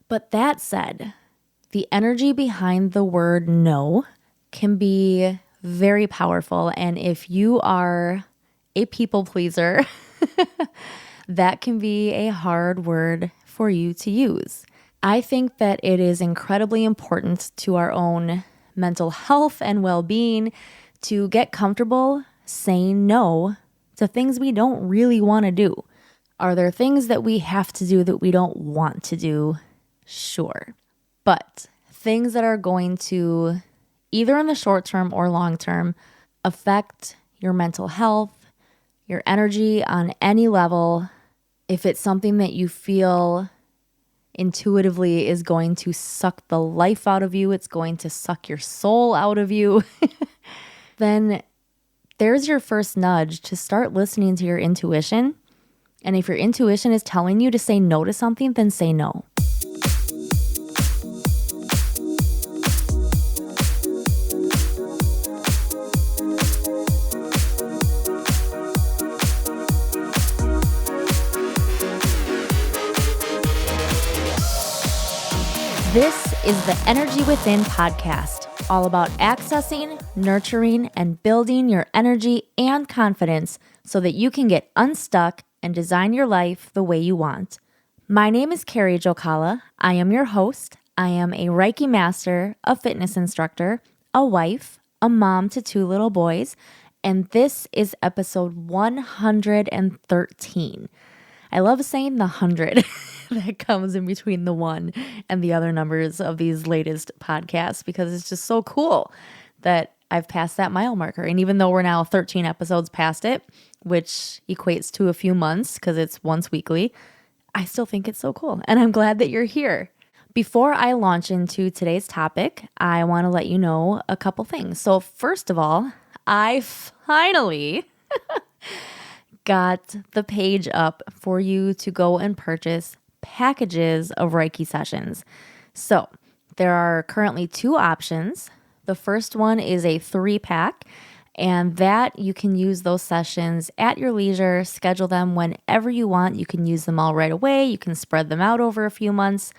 But that said, the energy behind the word no can be very powerful. And if you are a people pleaser, that can be a hard word for you to use. I think that it is incredibly important to our own mental health and well-being to get comfortable saying no to things we don't really want to do. Are there things that we have to do that we don't want to do? Sure. But things that are going to, either in the short term or long term, affect your mental health, your energy on any level, if it's something that you feel intuitively is going to suck the life out of you, it's going to suck your soul out of you, then there's your first nudge to start listening to your intuition. And if your intuition is telling you to say no to something, then say no. This is the Energy Within podcast, all about accessing, nurturing, and building your energy and confidence so that you can get unstuck and design your life the way you want. My name is Carrie Jokala. I am your host. I am a Reiki master, a fitness instructor, a wife, a mom to 2 little boys, and this is episode 113. I love saying the 100 that comes in between the 1 and the other numbers of these latest podcasts because it's just so cool that I've passed that mile marker. And even though we're now 13 episodes past it, which equates to a few months because it's once weekly, I still think it's so cool. And I'm glad that you're here. Before I launch into today's topic, I want to let you know a couple things. So first of all, I finally got the page up for you to go and purchase packages of Reiki sessions. So there are currently 2 options. The first one is a 3-pack, and that you can use those sessions at your leisure, schedule them whenever you want. You can use them all right away. You can spread them out over a few months.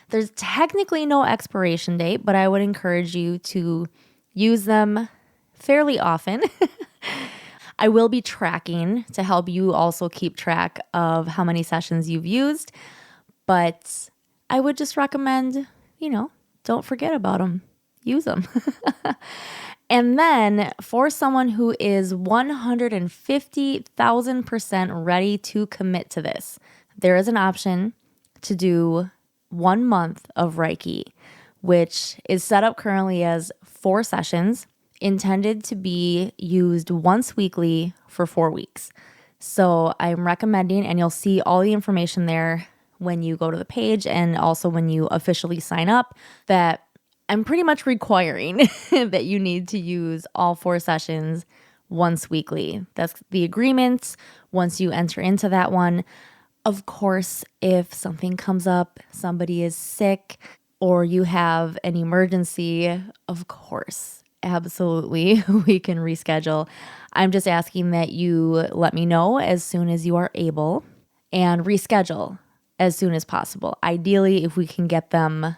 There's technically no expiration date, but I would encourage you to use them fairly often. I will be tracking to help you also keep track of how many sessions you've used, but I would just recommend, don't forget about them. Use them. And then for someone who is 150,000% ready to commit to this, there is an option to do 1 month of Reiki, which is set up currently as 4 sessions intended to be used once weekly for 4 weeks. So I'm recommending, and you'll see all the information there when you go to the page and also when you officially sign up, that I'm pretty much requiring that you need to use all 4 sessions once weekly. That's the agreement once you enter into that one. Of course, if something comes up, somebody is sick, or you have an emergency, of course, absolutely, we can reschedule. I'm just asking that you let me know as soon as you are able and reschedule as soon as possible. Ideally, if we can get them,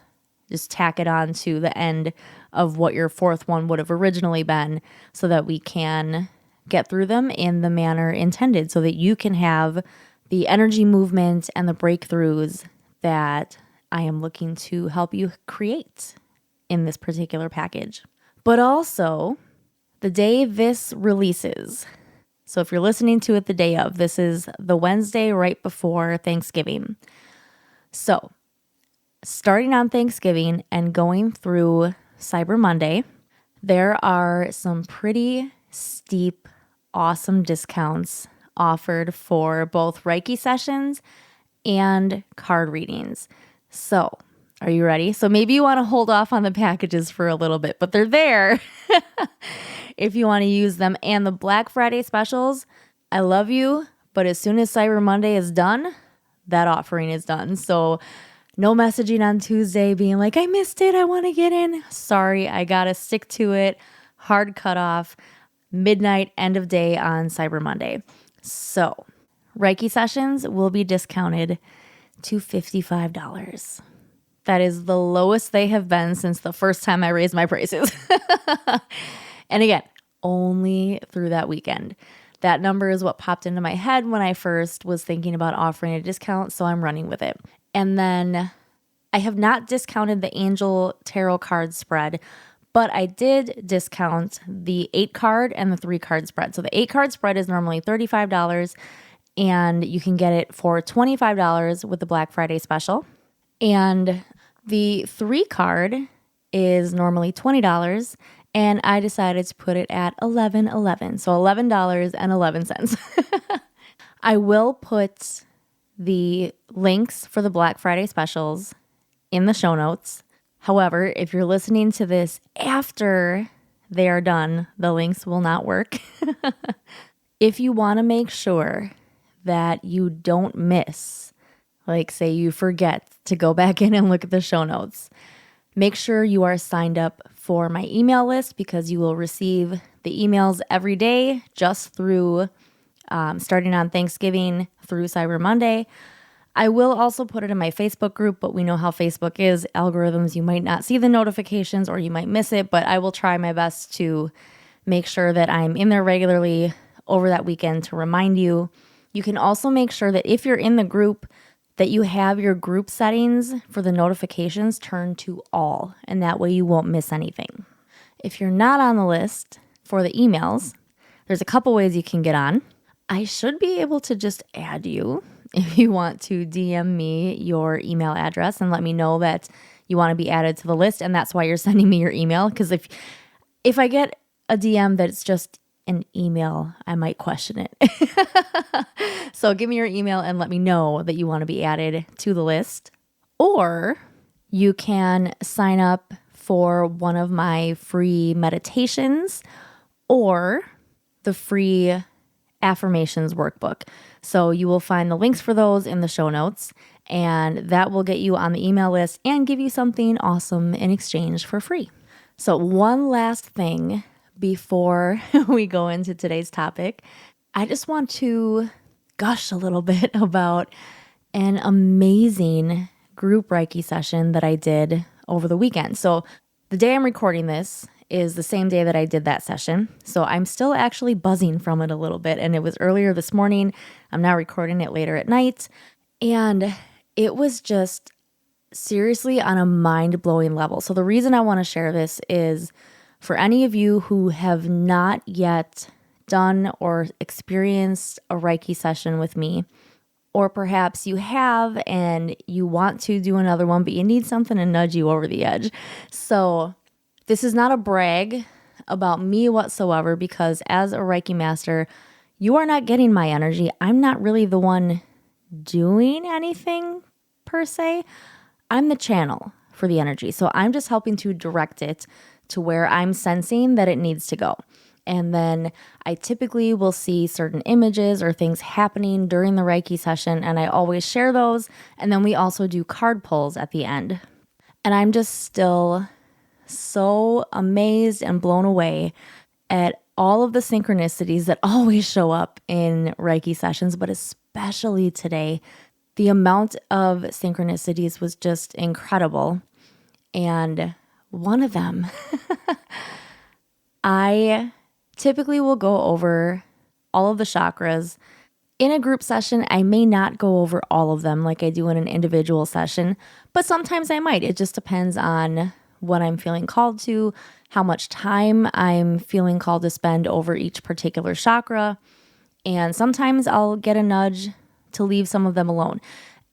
just tack it on to the end of what your 4th one would have originally been so that we can get through them in the manner intended so that you can have the energy movement and the breakthroughs that I am looking to help you create in this particular package. But also, the day this releases, so if you're listening to it the day of, this is the Wednesday right before Thanksgiving. So, starting on Thanksgiving and going through Cyber Monday, there are some pretty steep, awesome discounts offered for both Reiki sessions and card readings. So, are you ready? So maybe you want to hold off on the packages for a little bit, but they're there if you want to use them. And the Black Friday specials, I love you, but as soon as Cyber Monday is done, that offering is done. So no messaging on Tuesday being like, I missed it, I want to get in. Sorry, I got to stick to it. Hard cutoff, midnight, end of day on Cyber Monday. So Reiki sessions will be discounted to $55. That is the lowest they have been since the first time I raised my prices. And again, only through that weekend. That number is what popped into my head when I first was thinking about offering a discount, so I'm running with it. And then I have not discounted the Angel Tarot card spread, but I did discount the 8 card and the 3 card spread. So the 8 card spread is normally $35, and you can get it for $25 with the Black Friday special. And the 3 card is normally $20, and I decided to put it at $11.11. So $11.11. I will put the links for the Black Friday specials in the show notes. However, if you're listening to this after they are done, the links will not work. If you want to make sure that you don't miss, like say you forget to go back in and look at the show notes, make sure you are signed up for my email list, because you will receive the emails every day just through starting on Thanksgiving through Cyber Monday. I will also put it in my Facebook group, but we know how Facebook is. Algorithms, you might not see the notifications or you might miss it, but I will try my best to make sure that I'm in there regularly over that weekend to remind you. You can also make sure that if you're in the group, that you have your group settings for the notifications turned to all, and that way you won't miss anything. If you're not on the list for the emails, there's a couple ways you can get on. I should be able to just add you if you want to DM me your email address and let me know that you want to be added to the list, and that's why you're sending me your email. Because if I get a DM that's just an email, I might question it. So give me your email and let me know that you want to be added to the list. Or you can sign up for one of my free meditations or the free affirmations workbook. So you will find the links for those in the show notes, and that will get you on the email list and give you something awesome in exchange for free. So one last thing before we go into today's topic, I just want to gush a little bit about an amazing group Reiki session that I did over the weekend. So the day I'm recording this is the same day that I did that session. So I'm still actually buzzing from it a little bit. And it was earlier this morning. I'm now recording it later at night. And it was just seriously on a mind-blowing level. So the reason I want to share this is for any of you who have not yet done or experienced a Reiki session with me, or perhaps you have and you want to do another one, but you need something to nudge you over the edge. So this is not a brag about me whatsoever, because as a Reiki master, you are not getting my energy. I'm not really the one doing anything per se. I'm the channel for the energy. So I'm just helping to direct it to where I'm sensing that it needs to go. And then I typically will see certain images or things happening during the Reiki session, and I always share those. And then we also do card pulls at the end. And I'm just still so amazed and blown away at all of the synchronicities that always show up in Reiki sessions, but especially today. The amount of synchronicities was just incredible. And one of them, I typically will go over all of the chakras. In a group session, I may not go over all of them like I do in an individual session, but sometimes I might. It just depends on what I'm feeling called to, how much time I'm feeling called to spend over each particular chakra. And sometimes I'll get a nudge to leave some of them alone.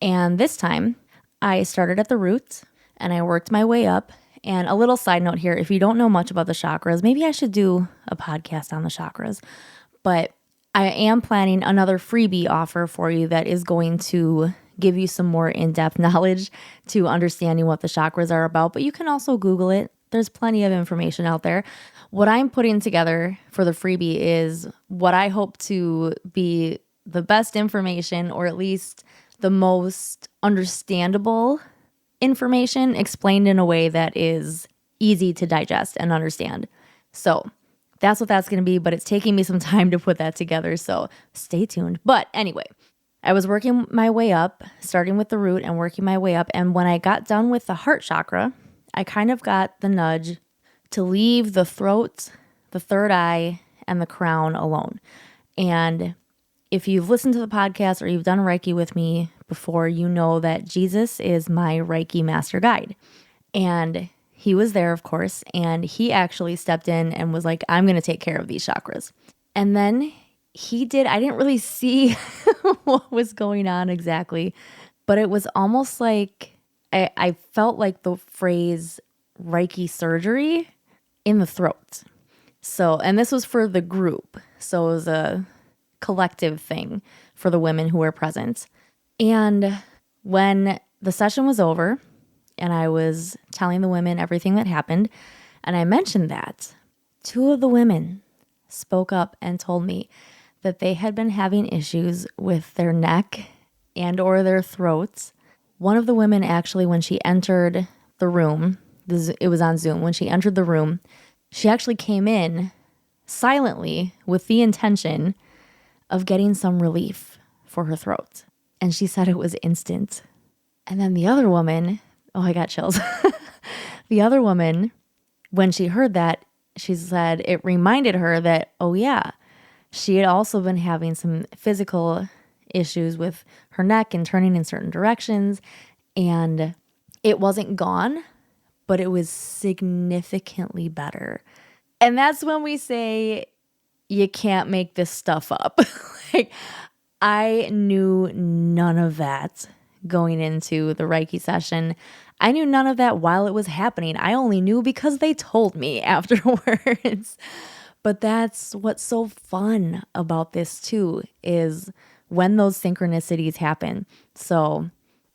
And this time, I started at the root and I worked my way up. And a little side note here, if you don't know much about the chakras, maybe I should do a podcast on the chakras. But I am planning another freebie offer for you that is going to give you some more in-depth knowledge to understanding what the chakras are about. But you can also Google it. There's plenty of information out there. What I'm putting together for the freebie is what I hope to be the best information, or at least the most understandable information explained in a way that is easy to digest and understand. So that's what that's going to be, but it's taking me some time to put that together. So stay tuned. But anyway, I was working my way up, starting with the root and working my way up. And when I got done with the heart chakra, I kind of got the nudge to leave the throat, the third eye, and the crown alone. And if you've listened to the podcast or you've done Reiki with me before, you know that Jesus is my Reiki master guide. And he was there, of course, and he actually stepped in and was like, I'm going to take care of these chakras. And then he did. I didn't really see what was going on exactly, but it was almost like I felt like the phrase Reiki surgery in the throat. So, and this was for the group. So it was a collective thing for the women who were present. And when the session was over and I was telling the women everything that happened, and I mentioned that, two of the women spoke up and told me that they had been having issues with their neck and or their throats. One of the women actually, when she entered the room, it was on Zoom, when she entered the room, she actually came in silently with the intention of getting some relief for her throat. And she said it was instant. And then the other woman, oh, I got chills. The other woman, when she heard that, she said it reminded her that, oh yeah, she had also been having some physical issues with her neck and turning in certain directions. And it wasn't gone, but it was significantly better. And that's when we say, you can't make this stuff up. Like, I knew none of that going into the Reiki session. I knew none of that while it was happening. I only knew because they told me afterwards. But that's what's so fun about this too, is when those synchronicities happen. So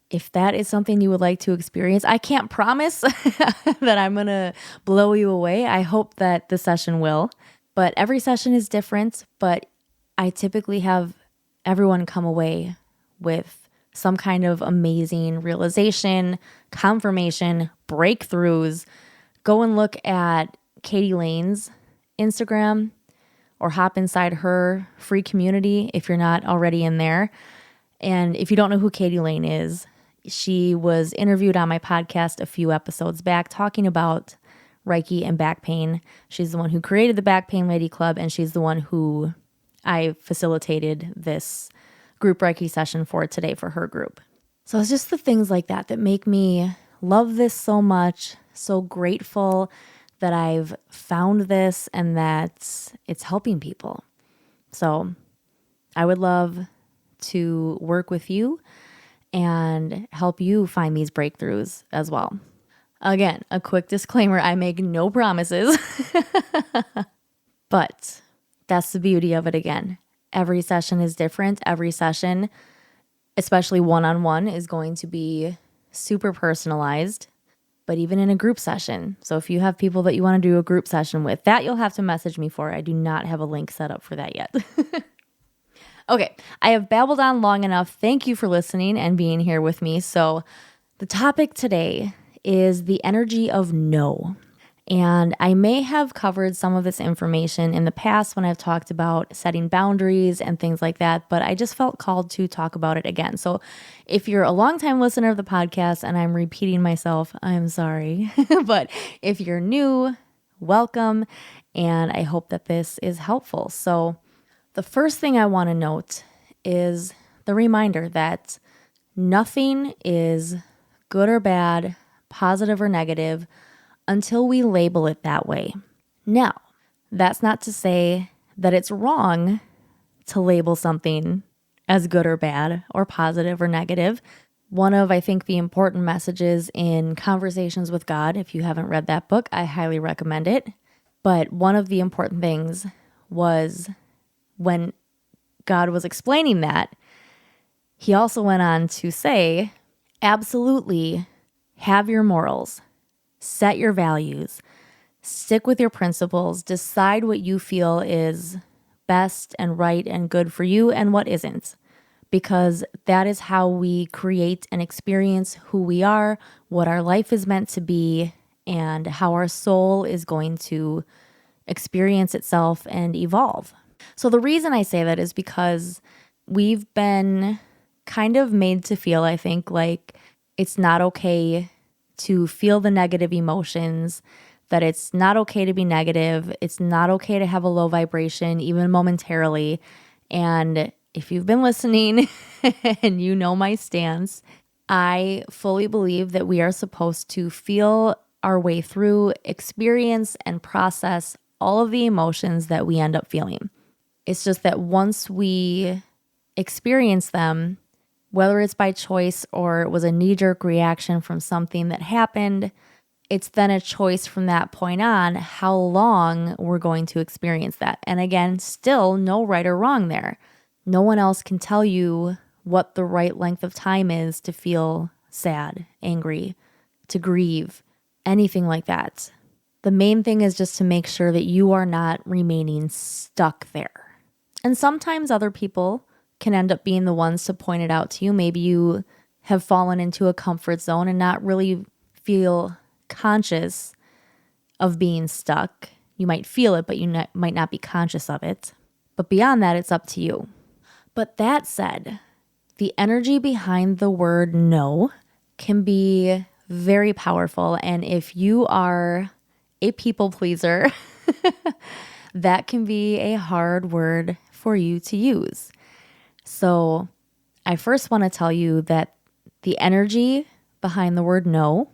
if that is something you would like to experience, I can't promise that I'm going to blow you away. I hope that the session will. But every session is different, but I typically have everyone come away with some kind of amazing realization, confirmation, breakthroughs. Go and look at Katie Lane's Instagram or hop inside her free community if you're not already in there. And if you don't know who Katie Lane is, she was interviewed on my podcast a few episodes back talking about Reiki and back pain. She's the one who created the Back Pain Lady Club, and she's the one who I facilitated this group Reiki session for today for her group. So it's just the things like that that make me love this so much, so grateful that I've found this and that it's helping people. So I would love to work with you and help you find these breakthroughs as well. Again, a quick disclaimer, I make no promises, but that's the beauty of it again. Every session is different. Every session, especially one-on-one, is going to be super personalized, but even in a group session. So if you have people that you want to do a group session with, that you'll have to message me for. I do not have a link set up for that yet. Okay, I have babbled on long enough. Thank you for listening and being here with me. So the topic today is the energy of no. And I may have covered some of this information in the past when I've talked about setting boundaries and things like that, but I just felt called to talk about it again. So if you're a longtime listener of the podcast and I'm repeating myself, I'm sorry. But if you're new, welcome. And I hope that this is helpful. So the first thing I want to note is the reminder that nothing is good or bad, positive or negative, until we label it that way. Now, that's not to say that it's wrong to label something as good or bad or positive or negative. One of, I think, the important messages in Conversations with God, if you haven't read that book, I highly recommend it. But one of the important things was when God was explaining that, he also went on to say, absolutely, have your morals, set your values, stick with your principles, decide what you feel is best and right and good for you and what isn't. Because that is how we create and experience who we are, what our life is meant to be, and how our soul is going to experience itself and evolve. So the reason I say that is because we've been kind of made to feel, I think, like it's not okay to feel the negative emotions, that it's not okay to be negative. It's not okay to have a low vibration, even momentarily. And if you've been listening and you know my stance, I fully believe that we are supposed to feel our way through, experience, and process all of the emotions that we end up feeling. It's just that once we experience them, whether it's by choice or it was a knee-jerk reaction from something that happened, it's then a choice from that point on how long we're going to experience that. And again, still no right or wrong there. No one else can tell you what the right length of time is to feel sad, angry, to grieve, anything like that. The main thing is just to make sure that you are not remaining stuck there. And sometimes other people can end up being the ones to point it out to you. Maybe you have fallen into a comfort zone and not really feel conscious of being stuck. You might feel it, but you might not be conscious of it. But beyond that, it's up to you. But that said, the energy behind the word no can be very powerful. And if you are a people pleaser, that can be a hard word for you to use. So I first want to tell you that the energy behind the word no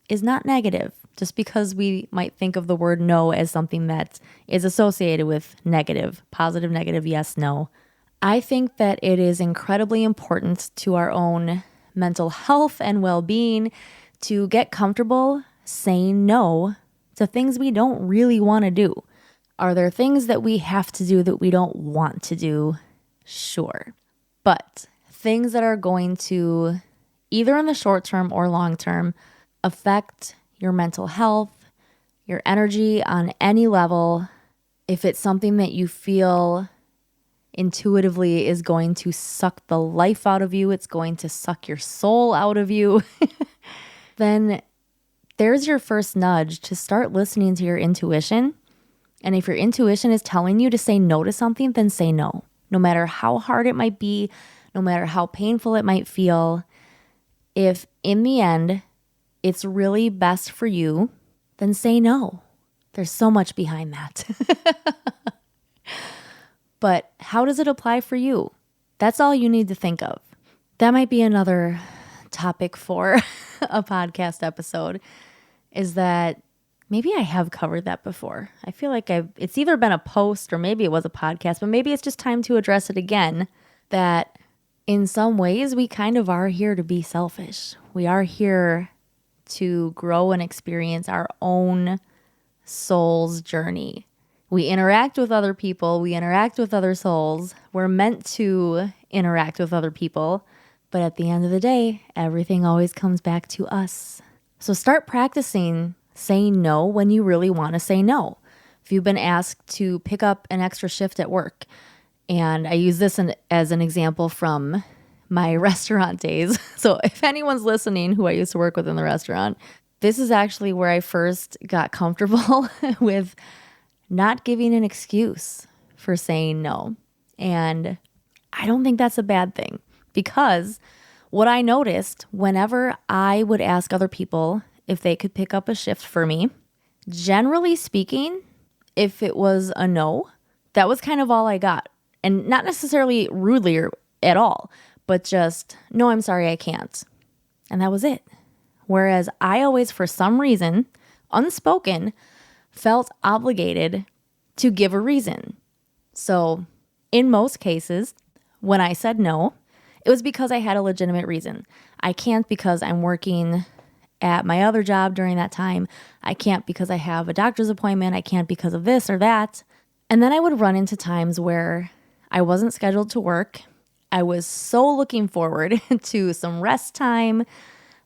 is not negative, just because we might think of the word no as something that is associated with negative, positive, negative, yes, no. I think that it is incredibly important to our own mental health and well-being to get comfortable saying no to things we don't really want to do. Are there things that we have to do that we don't want to do? Sure. But things that are going to, either in the short term or long term, affect your mental health, your energy on any level, if it's something that you feel intuitively is going to suck the life out of you, it's going to suck your soul out of you, then there's your first nudge to start listening to your intuition. And if your intuition is telling you to say no to something, then say no. No matter how hard it might be, no matter how painful it might feel, if in the end it's really best for you, then say no. There's so much behind that. But how does it apply for you? That's all you need to think of. That might be another topic for a podcast episode, is that maybe I have covered that before. I feel like it's either been a post or maybe it was a podcast, but maybe it's just time to address it again, that in some ways we kind of are here to be selfish. We are here to grow and experience our own soul's journey. We interact with other people. We interact with other souls. We're meant to interact with other people. But at the end of the day, everything always comes back to us. So start practicing saying no when you really want to say no. If you've been asked to pick up an extra shift at work, and I use this as an example from my restaurant days. So if anyone's listening who I used to work with in the restaurant, this is actually where I first got comfortable with not giving an excuse for saying no. And I don't think that's a bad thing, because what I noticed whenever I would ask other people if they could pick up a shift for me, generally speaking, if it was a no, that was kind of all I got. And not necessarily rudely or at all, but just, no, I'm sorry, I can't. And that was it. Whereas I always, for some reason, unspoken, felt obligated to give a reason. So in most cases, when I said no, it was because I had a legitimate reason. I can't because I'm working at my other job during that time. I can't because I have a doctor's appointment. I can't because of this or that. And then I would run into times where I wasn't scheduled to work. I was so looking forward to some rest time,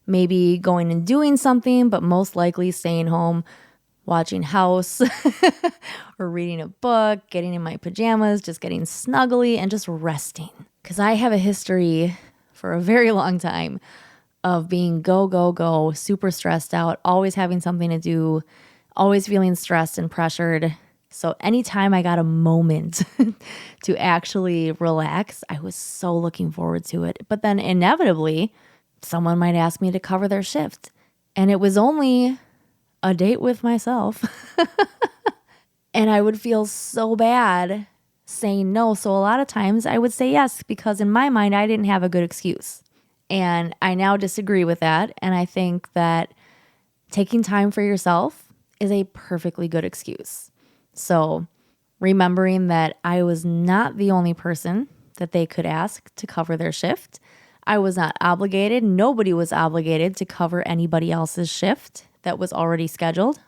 maybe going and doing something, but most likely staying home, watching House or reading a book, getting in my pajamas, just getting snuggly and just resting. Because I have a history for a very long time of being go, go, go, super stressed out, always having something to do, always feeling stressed and pressured. So anytime I got a moment to actually relax, I was so looking forward to it. But then inevitably, someone might ask me to cover their shift. And it was only a date with myself. And I would feel so bad saying no. So a lot of times I would say yes because in my mind, I didn't have a good excuse. And I now disagree with that. And I think that taking time for yourself is a perfectly good excuse. So remembering that I was not the only person that they could ask to cover their shift. I was not obligated. Nobody was obligated to cover anybody else's shift that was already scheduled.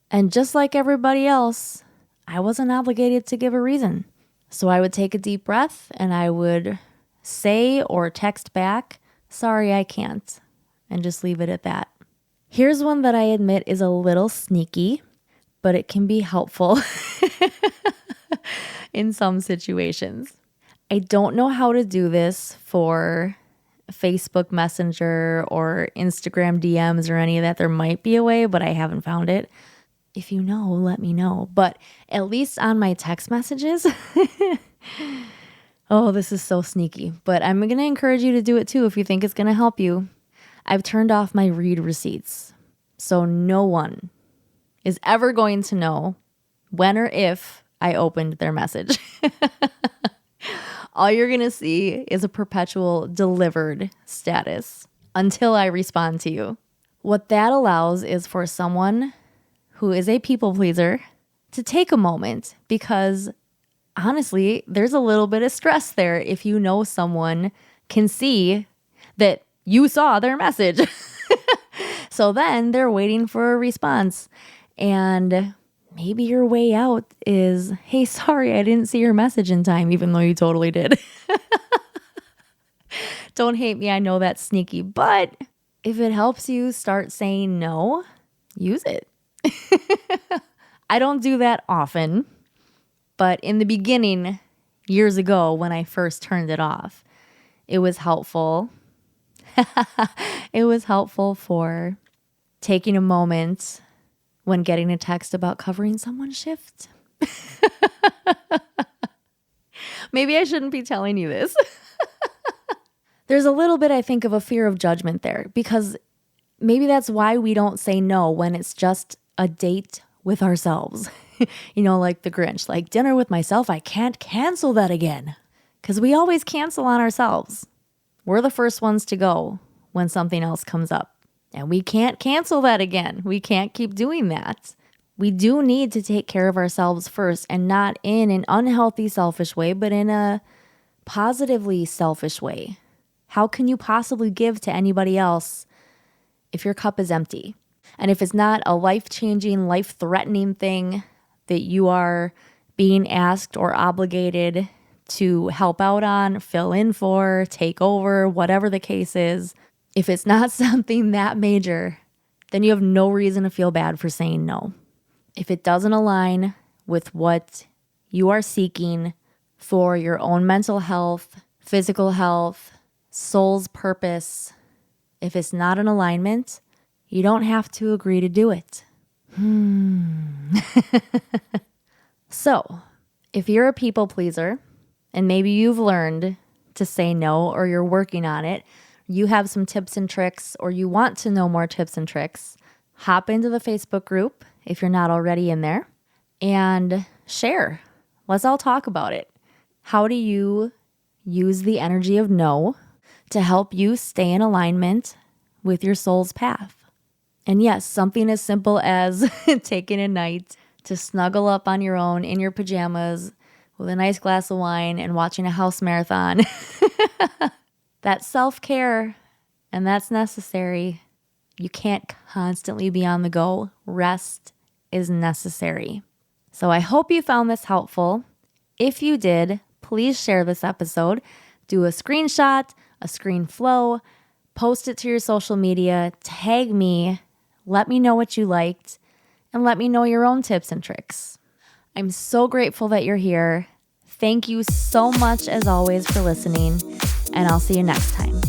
And just like everybody else, I wasn't obligated to give a reason. So I would take a deep breath and I would say or text back, sorry, I can't, and just leave it at that. Here's one that I admit is a little sneaky, but it can be helpful in some situations. I don't know how to do this for Facebook Messenger or Instagram DMs or any of that. There might be a way, but I haven't found it. If you know, let me know. But at least on my text messages, oh, this is so sneaky. But I'm going to encourage you to do it too if you think it's going to help you. I've turned off my read receipts. So no one is ever going to know when or if I opened their message. All you're going to see is a perpetual delivered status until I respond to you. What that allows is for someone who is a people pleaser to take a moment because honestly, there's a little bit of stress there if you know someone can see that you saw their message. So then they're waiting for a response. And maybe your way out is, hey, sorry, I didn't see your message in time, even though you totally did. Don't hate me. I know that's sneaky. But if it helps you start saying no, use it. I don't do that often. But in the beginning, years ago, when I first turned it off, it was helpful. It was helpful for taking a moment when getting a text about covering someone's shift. Maybe I shouldn't be telling you this. There's a little bit, I think, of a fear of judgment there because maybe that's why we don't say no when it's just a date with ourselves. Like the Grinch, like dinner with myself, I can't cancel that again. Because we always cancel on ourselves. We're the first ones to go when something else comes up. And we can't cancel that again. We can't keep doing that. We do need to take care of ourselves first, and not in an unhealthy, selfish way, but in a positively selfish way. How can you possibly give to anybody else if your cup is empty? And if it's not a life-changing, life-threatening thing that you are being asked or obligated to help out on, fill in for, take over, whatever the case is, if it's not something that major, then you have no reason to feel bad for saying no. If it doesn't align with what you are seeking for your own mental health, physical health, soul's purpose, if it's not in alignment, you don't have to agree to do it. So, if you're a people pleaser, and maybe you've learned to say no or you're working on it, you have some tips and tricks, or you want to know more tips and tricks, hop into the Facebook group if you're not already in there and share. Let's all talk about it. How do you use the energy of no to help you stay in alignment with your soul's path? And yes, something as simple as taking a night to snuggle up on your own in your pajamas with a nice glass of wine and watching a house marathon. That's self-care, and that's necessary. You can't constantly be on the go. Rest is necessary. So I hope you found this helpful. If you did, please share this episode. Do a screenshot, a screen flow, post it to your social media, tag me, let me know what you liked, and let me know your own tips and tricks. I'm so grateful that you're here. Thank you so much, as always, for listening, and I'll see you next time.